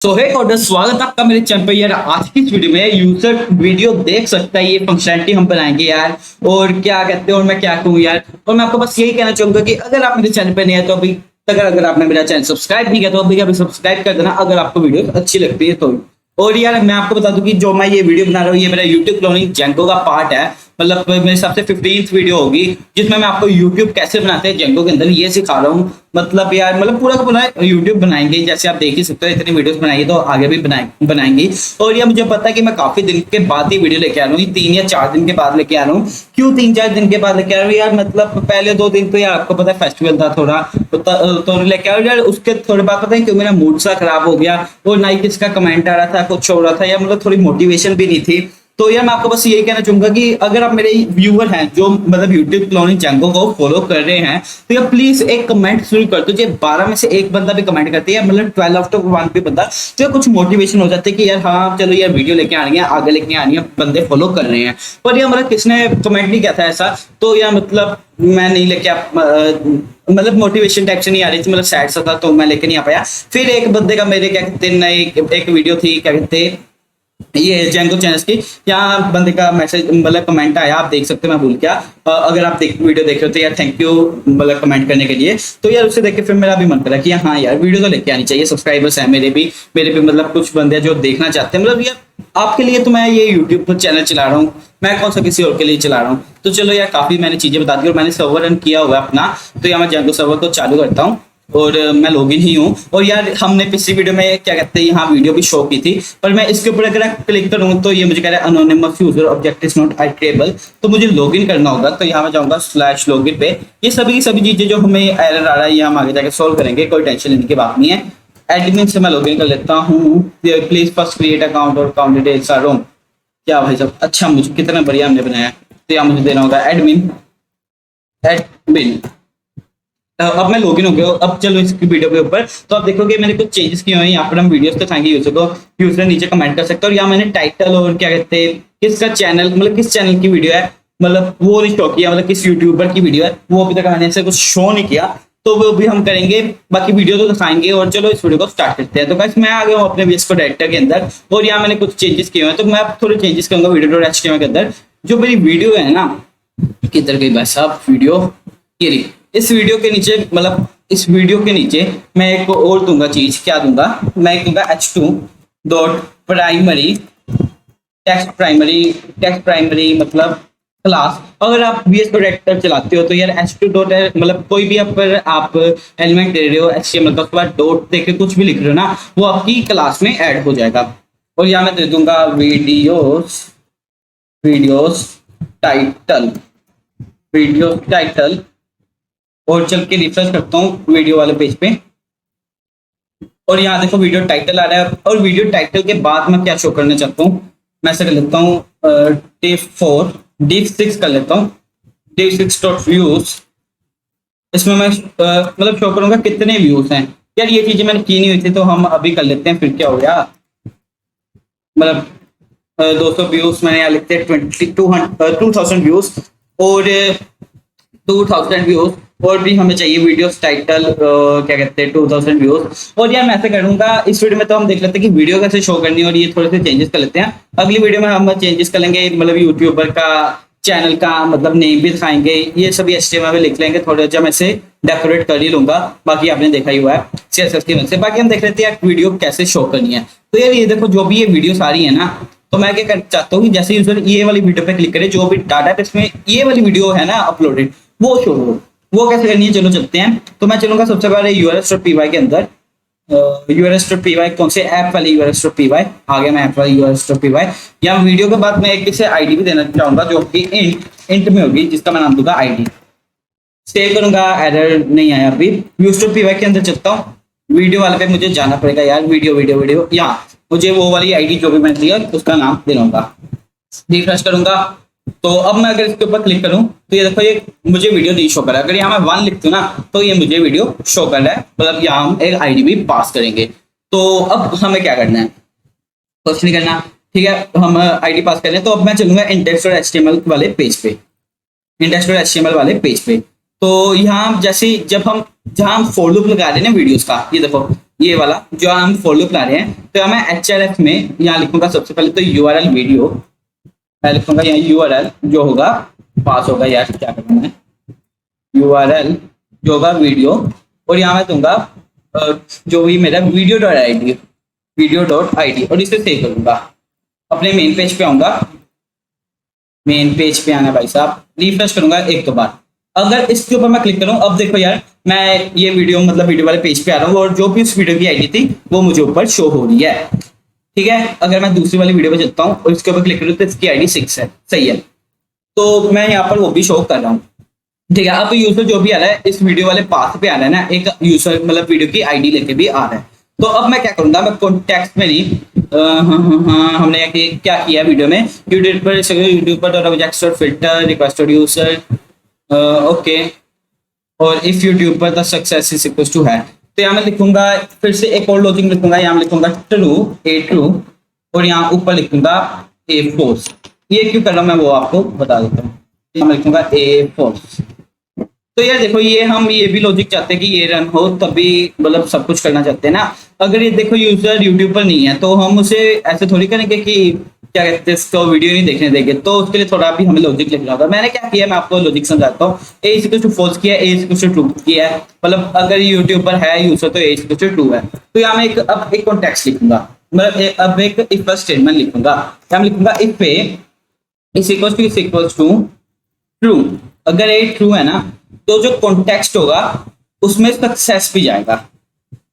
सो हे coders, स्वागत है आपका मेरे चैनल पे। यार आज की इस वीडियो में यूजर वीडियो देख सकता है, ये फंक्शनलिटी हम बनाएंगे यार। और क्या कहते हैं और मैं क्या कहूँ यार। और मैं आपको बस यही कहना चाहूंगा कि अगर आप मेरे चैनल पे नहीं है तो अभी अगर आपने मेरा चैनल सब्सक्राइब नहीं किया तो अभी सब्सक्राइब कर देना, अगर आपको वीडियो अच्छी लगती है तो। और यार मैं आपको बता दूं कि जो मैं ये वीडियो बना रहा हूँ ये मेरा यूट्यूब क्लोनिंग जेंगो का पार्ट है। मतलब मेरे हिसाब से 15th वीडियो होगी जिसमें मैं आपको यूट्यूब कैसे बनाते हैं जेंगो के अंदर ये सिखा रहा हूँ। मतलब यार मतलब पूरा का पूरा यूट्यूब बनाएंगे, जैसे आप देख ही सकते हो इतनी वीडियोस बनाई तो आगे भी बनाएंगे। और ये मुझे पता है कि मैं काफी दिन के बाद ही वीडियो लेके आ रहा हूँ, 3 या 4 दिन के बाद लेके आ रहा हूँ। क्यों 3-4 दिन के बाद लेके आ रहा हूँ यार, मतलब पहले 2 दिन तो यार आपको पता है फेस्टिवल था थोड़ा, तो लेके आ रहा हूँ यार। उसके थोड़े बाद पता है क्यों मेरा मूड सा खराब हो गया और ना ही किसका कमेंट आ रहा था, कुछ हो रहा था, या मतलब थोड़ी मोटिवेशन भी नहीं थी। तो यार मैं आपको बस यही कहना चाहूंगा कि अगर आप मेरे व्यूअर हैं जो मतलब यूट्यूब क्लोनिंग जैंगो को फॉलो कर रहे हैं तो यार प्लीज एक कमेंट शुरू कर दो। जो 12 में से एक बंदा भी कमेंट करते हैं, मतलब 12 आउट ऑफ 1 भी बंदा, तो यार कुछ मोटिवेशन हो जाते हैं कि यार हाँ चलो यार वीडियो लेके आनी है, आगे लेके आनी है, बंदे फॉलो कर रहे हैं। पर यार मतलब किसने कमेंट नहीं किया था ऐसा, तो यार मतलब मैं नहीं लेके मतलब मोटिवेशन टाइप से नहीं आ रही थी, मतलब सैड सा था तो मैं लेके नहीं आ पाया। फिर एक बंदे का मेरे क्या कहते हैं नए एक वीडियो थी, क्या कहते हैं ये जैंगो चैनल्स की, यहाँ बंदे का मैसेज मतलब कमेंट आया, आप देख सकते हो, मैं भूल गया। अगर आप वीडियो देख रहे हो तो यार थैंक यू मतलब कमेंट करने के लिए। तो यार उसे देख के फिर मेरा भी मन करा कि हाँ यार वीडियो तो लेके आनी चाहिए। सब्सक्राइबर्स हैं मेरे भी मतलब कुछ बंदे हैं जो देखना चाहते हैं। मतलब यार आपके लिए तो मैं ये यूट्यूब पर चैनल चला रहा हूँ, मैं कौन सा किसी और के लिए चला रहा हूँ। तो चलो यार काफी मैंने चीजें बता दी और मैंने सर्वर रन किया हुआ है अपना। तो यार मैं जैंगो सर्वर को चालू करता हूँ और मैं लॉगिन ही हूँ। और यार हमने पिछली वीडियो में क्या कहते हैं यहाँ वीडियो भी शो की थी, पर मैं इसके ऊपर अगर क्लिक करूँ तो ये मुझे कह रहा है anonymous user object is not iterable. तो मुझे लॉगिन करना होगा, तो यहाँ मैं जाऊंगा /login पे। ये सभी की सभी चीजें जो हमें एरर आ रहा है ये हम आगे जाके सोल्व करेंगे, कोई टेंशन लेने की बात नहीं है। एडमिन से मैं लॉगिन कर लेता हूँ। प्लीज फर्स्ट क्रिएट अकाउंट और अकाउंट डिटेल्स आर रॉन्ग। क्या भाई साहब, अच्छा मुझे कितना बढ़िया हमने बनाया। तो यहाँ मुझे देना होगा एडमिन एडमिन। अब मैं लॉगिन हो गया। अब चलो इसकी वीडियो के ऊपर तो आप देखोगे मैंने कुछ चेंजेस किए हुए हैं। यहाँ पर हम वीडियोस दिखाएंगे यूजर को, यूजर नीचे कमेंट कर सकते हैं। और यहाँ मैंने टाइटल और क्या कहते हैं किसका चैनल, मतलब किस चैनल की वीडियो है, मतलब वो नहीं शो किया, मतलब किस यूट्यूबर की वीडियो है वो अभी तक मैंने ऐसे कुछ शो नहीं किया। तो वो भी हम करेंगे, बाकी वीडियो तो दिखाएंगे। और चलो इस वीडियो को स्टार्ट करते हैं। तो गाइस मैं आ गया हूँ अपने वीएस कोड एडिटर के अंदर और यहाँ मैंने कुछ चेंजेस किए हुए हैं, तो मैं थोड़े चेंजेस करूंगा वीडियो.html के अंदर। जो मेरी वीडियो है ना, किधर गई भाई साहब वीडियो, ये रही। इस वीडियो के नीचे मतलब इस वीडियो के नीचे मैं एक और दूंगा चीज, क्या दूंगा, मैं एक दूंगा h2 dot primary text primary मतलब क्लास। अगर आप VS कोड एडिटर चलाते हो तो यार h2 डॉट मतलब कोई भी आप एलिमेंट दे रहे हो HTML का, उसके बाद डॉट देके कुछ भी लिख रहे हो ना, वो आपकी क्लास में ऐड हो जाएगा। और यहाँ मैं दे दूंगा वीडियोस टाइटल और चल के रिफ्रेश करता हूँ वीडियो वाले पेज पे। और यहाँ देखो वीडियो टाइटल आ रहा है। और वीडियो टाइटल के बाद मैं क्या शो करना चाहता हूँ, मैं ऐसे कर लेता हूँ div6 कर लेता हूँ, div6 डॉट व्यूज। इसमें मैं मतलब शो करूंगा कितने व्यूज हैं। यार ये चीजें मैंने की नहीं हुई थी तो हम अभी कर लेते हैं। फिर क्या हो गया, मतलब 200 व्यूज मैंने यहाँ लिखते हैं 2000 व्यूज और 2000 व्यूज। और भी हमें चाहिए वीडियोस टाइटल क्या कहते हैं 2000 व्यूज। और यार मैं ऐसे करूंगा इस वीडियो में, तो हम देख लेते हैं कि वीडियो कैसे शो करनी है और ये थोड़े से चेंजेस कर लेते हैं। अगली वीडियो में हम चेंजेस करेंगे, मतलब यूट्यूबर का चैनल का मतलब नेम भी दिखाएंगे, ये सभी HTML में लिख लेंगे, थोड़ा जब ऐसे डेकोरेट कर ही लूंगा। बाकी आपने देखा ही हुआ है CSS की मदद से। बाकी हम देख लेते हैं वीडियो कैसे शो करनी है। तो यार ये देखो जो भी ये वीडियो सारी है ना, तो मैं क्या कर चाहता हूँ कि जैसे यूजर ये वाली वीडियो पे क्लिक करे, जो भी डाटा इसमें ये वाली वीडियो है ना अपलोडेड, वो शो हो। वो कैसे करनी है चलो चलते हैं। तो मैं चलूंगा सबसे पहले urs.py के अंदर। urs.py कौन से ऐप वाली urs.py आ गया, मैं ऐप वाली urs.py। या वीडियो के बाद मैं एक से आईडी भी देना चाहूंगा जो कि इंट में होगी, जिसका मैं नाम दूंगा आईडी। सेव करूंगा, एरर नहीं आया अभी। views.py के अंदर चलता हूँ, वीडियो वाले पे मुझे जाना पड़ेगा यार, वीडियो यहाँ मुझे वो वाली आईडी जो भी मैंने दिया उसका नाम देना, रिफ्रेश करूंगा। तो अब मैं अगर इसके ऊपर क्लिक करूं तो ये देखो ये मुझे वीडियो नहीं शो कर रहा है। अगर यहाँ मैं 1 लिख दूं ना तो ये मुझे वीडियो शो कर रहा है, मतलब यहाँ हम एक आईडी भी पास करेंगे। तो अब हमें क्या करना है, कुछ नहीं करना, ठीक है। हम आईडी पास कर लें। तो अब मैं चलूंगा index.html वाले पेज पे। तो यहाँ जैसे जब हम जहाँ हम फॉर लूप लगा रहे हैं ना वीडियोस का, ये देखो ये वाला जो हम फॉर लूप ला रहे हैं, तो मैं HRF में यहाँ लिखूंगा सबसे पहले तो URL वीडियो, मैं लिखूंगा यहाँ URL जो होगा पास होगा यार, क्या करना है, URL जो होगा वीडियो, और यहाँ मैं दूंगा जो भी मेरा वीडियो.id और इसे सेव करूंगा। अपने मेन पेज पे आऊंगा, मेन पेज पे आना भाई साहब, रिफ्रेश करूंगा एक दो बार। अगर इसके ऊपर मैं क्लिक करूं, अब देखो यार मैं ये वीडियो मतलब वीडियो वाले पेज पे आ रहा हूँ और जो भी उस वीडियो की आईडी थी वो मुझे ऊपर शो हो रही है। ठीक है, अगर मैं दूसरी वाली वीडियो पे चलता हूँ और इसके ऊपर क्लिक करूँ तो इसकी आईडी 6 है, सही है, तो मैं यहाँ पर वो भी शो कर रहा हूँ। ठीक है, अब यूजर जो भी आ रहा है इस वीडियो वाले पाथ पे आ रहा है ना, एक यूजर मतलब वीडियो की आईडी लेके भी आ रहा है। तो अब मैं क्या करूंगा, मैं कॉन्टेक्स्ट में नहीं हमने क्या किया वीडियो में, यूट्यूब पर फिल्टर रिक्वेस्टेड यूजर, ओके, और इफ यूट्यूब पर the success is equal to है, तो यहाँ मैं लिखूंगा फिर से एक और लॉजिक लिखूंगा, यहाँ मैं लिखूंगा ट्रू और यहाँ ऊपर लिखूंगा ए फोर्स। ये क्यों कर रहा हूँ मैं वो आपको बता देता हूँ, यहाँ मैं लिखूंगा ए फोर्स। तो यार देखो ये भी लॉजिक चाहते हैं कि ये रन हो, तभी मतलब सब कुछ करना चाहते हैं ना। अगर ये देखो यूजर यूट्यूब पर नहीं है तो हम उसे ऐसे थोड़ी करेंगे कि क्या कहते हैं इसको वीडियो नहीं देखने देंगे, तो उसके लिए थोड़ा भी हमें लॉजिक लिखना होगा। मैंने क्या किया मैं आपको लॉजिक समझाता हूँ। ए इज इक्वल टू फॉल्स किया, ए इज इक्वल टू ट्रू किया है, मतलब अगर यूट्यूब पर है यूजर तो ए इज इक्वल टू ट्रू है। तो यहाँ मैं अब एक कॉन्टेक्स्ट लिखूंगा, मतलब अब एक इफ स्टेटमेंट लिखूंगा, यहाँ लिखूंगा if A is equal to true. अगर ए ट्रू है ना तो जो कॉन्टेक्स्ट होगा उसमें सक्सेस भी जाएगा,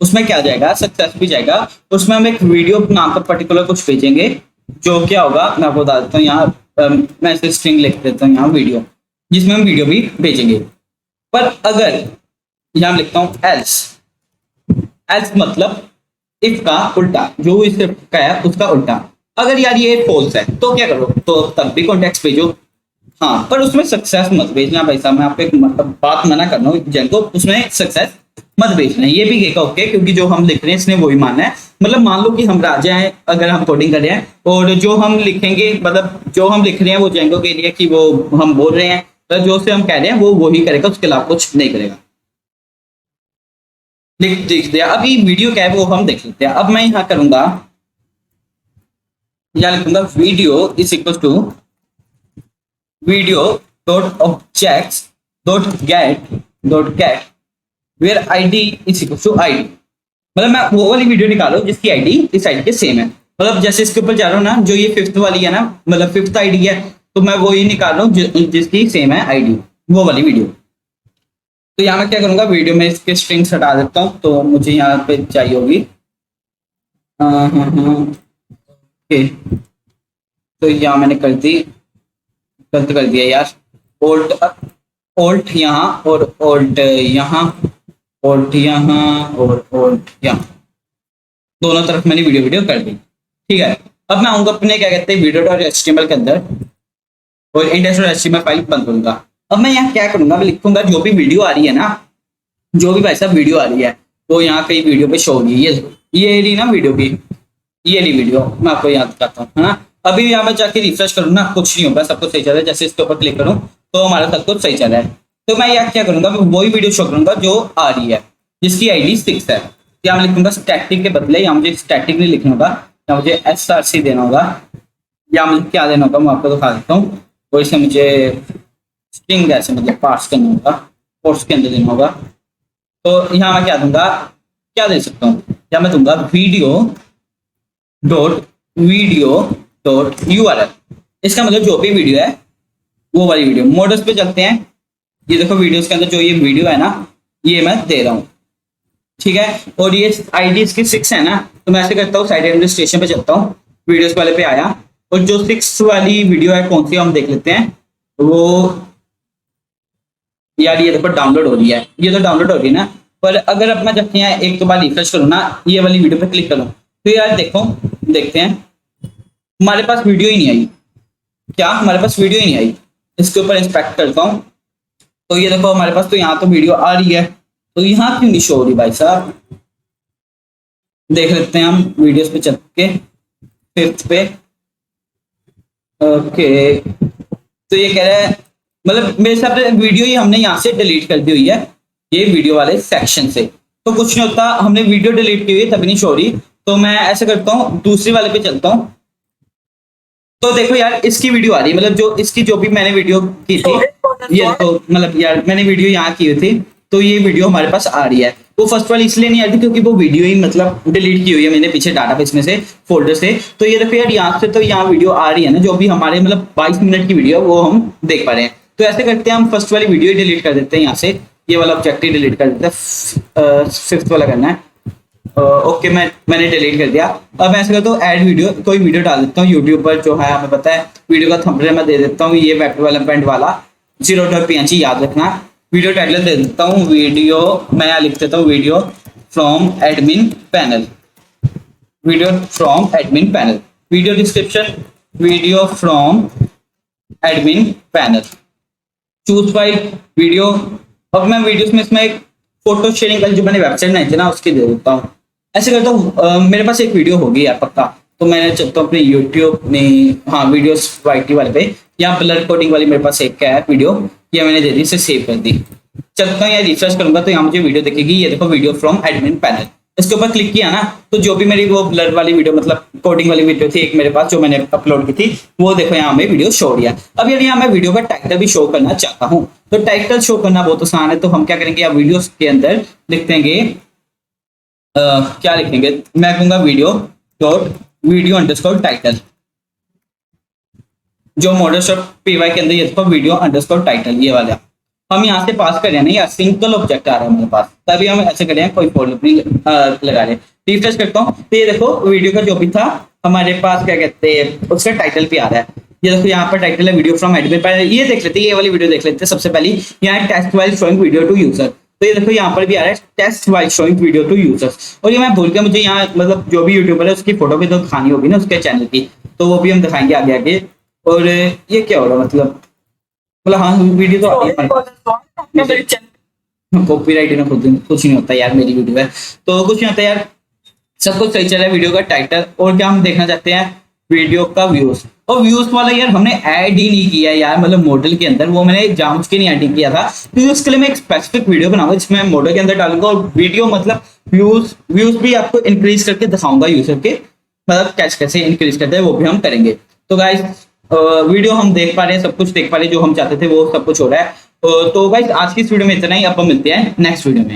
उसमें क्या जाएगा, सक्सेस भी जाएगा। उसमें हम एक वीडियो नाम का पर्टिकुलर कुछ भेजेंगे, जो क्या होगा मैं आपको बता देता हूँ। यहाँ मैं इसे स्ट्रिंग लिख देता हूँ यहाँ वीडियो, जिसमें हम वीडियो भी भेजेंगे। पर अगर यहाँ लिखता हूँ एल्स मतलब इफ का उल्टा, जो इस का है उसका उल्टा। अगर यार ये फॉल्स है तो क्या करो, तो तब भी कॉन्टेक्स्ट भेजो, हाँ, पर उसमें सक्सेस मत भेजना भाई साहब। मैं आपको एक बात मना कर रहा हूँ जैंगो, उसमें सक्सेस मत भेजना। ये भी कहेगा ओके, क्योंकि जो हम लिख रहे हैं इसने वही मानना है। मतलब मान लो कि हम राजा हैं, अगर हम कोडिंग कर रहे हैं और जो हम लिखेंगे मतलब जो हम लिख रहे हैं वो जैंगो के लिए कि वो हम बोल रहे हैं, तो जो से हम कह रहे हैं वो वही करेगा, उसके अलावा कुछ नहीं करेगा। देख दिया। अभी वीडियो क्या है वो हम देख लेते हैं। अब मैं यहाँ करूंगा, यहाँ लिखूंगा video is equal to video.objects.get where id is equal to id। मतलब मैं वो वाली वीडियो निकालो जिसकी आईडी इस आईडी के सेम है। मतलब जैसे इसके ऊपर जा रहा हूँ ना, जो ये 5th वाली है ना, मतलब 5th आईडी है, तो मैं वो ही निकाल रहा हूँ जिसकी सेम है आईडी, वो वाली वीडियो। तो यहाँ मैं क्या करूंगा, वीडियो में इसके स्ट्रिंग्स हटा देता हूँ, तो मुझे यहाँ पे चाहिए होगी ओके। तो यहाँ मैंने कर दी, गलत कर दिया यार, ओल्ट यहाँ और ओल्ट यहाँ, ओल्ट यहाँ और ओल्ट यहाँ, दोनों तरफ मैंने वीडियो कर दी। ठीक है, अब मैं आऊंगा अपने क्या कहते हैं वीडियो.html के अंदर और index.html फाइल बंद करूंगा। अब मैं यहाँ क्या करूंगा, मैं लिखूंगा जो भी वीडियो आ रही है ना, जो भी भाई साहब वीडियो आ रही है वो यहाँ कहीं वीडियो पे शो हो रही है, ये रही ना वीडियो की, ये रही वीडियो, मैं आपको याद करता हूँ, है ना। अभी यहाँ मैं जाके रिफ्रेश करूँ ना, कुछ नहीं होगा, सब कुछ सही चल रहा है। जैसे इसके ऊपर क्लिक करूँ तो हमारा सब कुछ सही चल रहा है। तो मैं यहाँ क्या करूंगा, मैं वही वीडियो शो करूंगा जो आ रही है, जिसकी आईडी 6 है। यहाँ मैं लिखूंगा स्टैटिक के बदले, यहाँ मुझे स्टैटिक नहीं लिखना होगा, यहाँ मुझे src देना होगा। या मुझे क्या देना होगा मैं आपको दिखा देता हूँ, और इसे मुझे स्ट्रिंग ऐसे मतलब पार्स करना होगा, कोर्स के अंदर देना होगा। तो यहाँ मैं क्या दूंगा, क्या दे सकता हूँ, या मैं दूंगा वीडियो.url। इसका मतलब जो भी वीडियो है वो वाली वीडियो। मॉडल्स पे चलते हैं, ये देखो वीडियोस के अंदर जो ये वीडियो है ना, ये मैं दे रहा हूँ। ठीक है, और ये आईडी इसकी 6 है ना, तो मैं ऐसे करता हूँ साइड एडमिनिस्ट्रेशन पे चलता हूँ, वीडियोस वाले पे आया, और जो 6 वाली वीडियो है कौन सी हम देख लेते हैं। वो यार ये देखो डाउनलोड हो रही है, ये तो डाउनलोड हो रही है ना, पर अगर अब मैं जब यहाँ एक तो बार रिफ्रेश करूँ ना, ये वाली वीडियो पे क्लिक करूँ, तो यार देखो देखते हैं हमारे पास वीडियो ही नहीं आई। क्या हमारे पास वीडियो ही नहीं आई? इसके ऊपर इंस्पेक्ट करता हूँ तो ये देखो हमारे पास तो यहाँ तो वीडियो आ रही है, तो यहाँ क्यों नहीं शो हो रही भाई साहब? देख लेते हैं हम वीडियोस पे चल के 5th पे। ओके, तो ये कह रहा है मतलब मेरे हिसाब से वीडियो ही हमने यहाँ से डिलीट कर दी हुई है, ये वीडियो वाले सेक्शन से। तो कुछ नहीं होता, हमने वीडियो डिलीट की हुई तभी नहीं शो रही। तो मैं ऐसे करता हूँ, दूसरी वाले पे चलता हूँ। तो देखो यार इसकी वीडियो आ रही है, मतलब जो इसकी जो भी मैंने वीडियो की थी, ये तो मतलब यार मैंने वीडियो यहाँ की हुई थी, तो ये वीडियो हमारे पास आ रही है। वो फर्स्ट वाली इसलिए नहीं आती क्योंकि वो वीडियो ही मतलब डिलीट की हुई है मैंने पीछे डाटाबेस में से, फोल्डर से। तो ये देखो यार यहाँ से तो यहाँ वीडियो आ रही है ना, जो भी हमारे मतलब 22 मिनट की वीडियो वो हम देख पा रहे हैं। तो ऐसे करते हैं, हम फर्स्ट वाली वीडियो डिलीट कर देते हैं यहाँ से, ये वाला ऑब्जेक्ट डिलीट कर देते हैं, फिफ्थ वाला करना है। ओके मैंने डिलीट कर दिया। अब मैं ऐसे करता हूँ, ऐड वीडियो, कोई वीडियो डाल देता हूँ यूट्यूब पर जो है हमें पता है। वीडियो का थंबनेल मैं दे देता हूँ ये वेब डेवलपमेंट वाला 0.png, याद रखना। वीडियो टाइटल दे देता हूँ वीडियो, मैं यहाँ लिख देता हूँ video from admin panel, video from admin panel. Video description video from admin panel, choose file video. अब मैं वीडियोस में इसमें एक फोटो शेयरिंग वाली जो मैंने वेबसाइट बनाई थी ना उसकी दे देता हूँ। ऐसे करता हूँ, मेरे पास एक वीडियो होगी यार पक्का। तो मैं चलता हूँ अपने यूट्यूब में, हाँ वीडियोस वाईटी वाले पे, यहाँ ब्लर कोडिंग वाली मेरे पास एक है वीडियो, ये मैंने दे दी, इसे सेव कर दी। चलता हूँ यार रिफ्रेश करूंगा तो यहाँ मुझे वीडियो दिखेगी, ये देखो वीडियो फ्रॉम एडमिन पैनल। इसके ऊपर क्लिक किया ना तो जो भी मेरी वो ब्लर वाली वीडियो मतलब कोडिंग वाली वीडियो थी एक मेरे पास जो मैंने अपलोड की थी, वो देखो यहाँ में वीडियो शो दिया। अब यार यहाँ मैं वीडियो का टाइटल भी शो करना चाहता हूँ, तो टाइटल शो करना बहुत आसान है। तो हम क्या करेंगे, अब वीडियो के अंदर लिख देंगे, क्या लिखेंगे, मैं कहूंगा वीडियो अंडरस्कोर टाइटल, जो मॉडल शॉप पीवाई के अंदर ये देखो वीडियो अंडरस्कोर टाइटल, ये वाला हम यहाँ से पास कर रहे हैं ना यार, सिंगल ऑब्जेक्ट आ रहा है हमारे पास, तभी हम ऐसे करें, कोई फोल्डर भी लगा रहे। रिफ्रेश करता हूँ तो ये देखो वीडियो का जो भी था हमारे पास, क्या कहते हैं, उसका टाइटल भी आ रहा है। ये देखो यहाँ पर टाइटल है वीडियो फ्रॉम एडमिन पैनल, ये देख लेते हैं, ये वाली वीडियो देख लेते हैं सबसे पहले। यहाँ test while showing video to user, तो ये देखो यहाँ पर भी आ रहा है test while showing video to users. और ये मैं भूल गया, मुझे यहाँ मतलब जो भी यूट्यूबर है उसकी फोटो भी तो दिखानी होगी ना उसके चैनल की, तो वो भी हम दिखाएंगे आगे आगे। और ये क्या हो रहा मतलब हाँ वीडियो तो आती है, कॉपीराइट ना कुछ नहीं होता यार, मेरी वीडियो है तो कुछ नहीं होता यार, सब कुछ सही चल रहा है। वीडियो का टाइटल और क्या हम देखना चाहते हैं, वीडियो का व्यूज। और व्यूज वाला यार हमने ऐड ही नहीं किया यार, मतलब मॉडल के अंदर वो मैंने जानबूझ के नहीं ऐड किया था, क्योंकि उसके लिए मैं एक स्पेसिफिक वीडियो बनाऊंगा जिसमें मैं मॉडल के अंदर डालूंगा और वीडियो मतलब व्यूज भी आपको इंक्रीज करके दिखाऊंगा यूजर के, मतलब कैसे कैसे इंक्रीज करते हैं वो भी हम करेंगे। तो गाइस वीडियो हम देख पा रहे हैं, सब कुछ देख पा रहे हैं, जो हम चाहते थे वो सब कुछ हो रहा है। तो गाइस आज की इस वीडियो में इतना ही, अब हम मिलते हैं नेक्स्ट वीडियो में।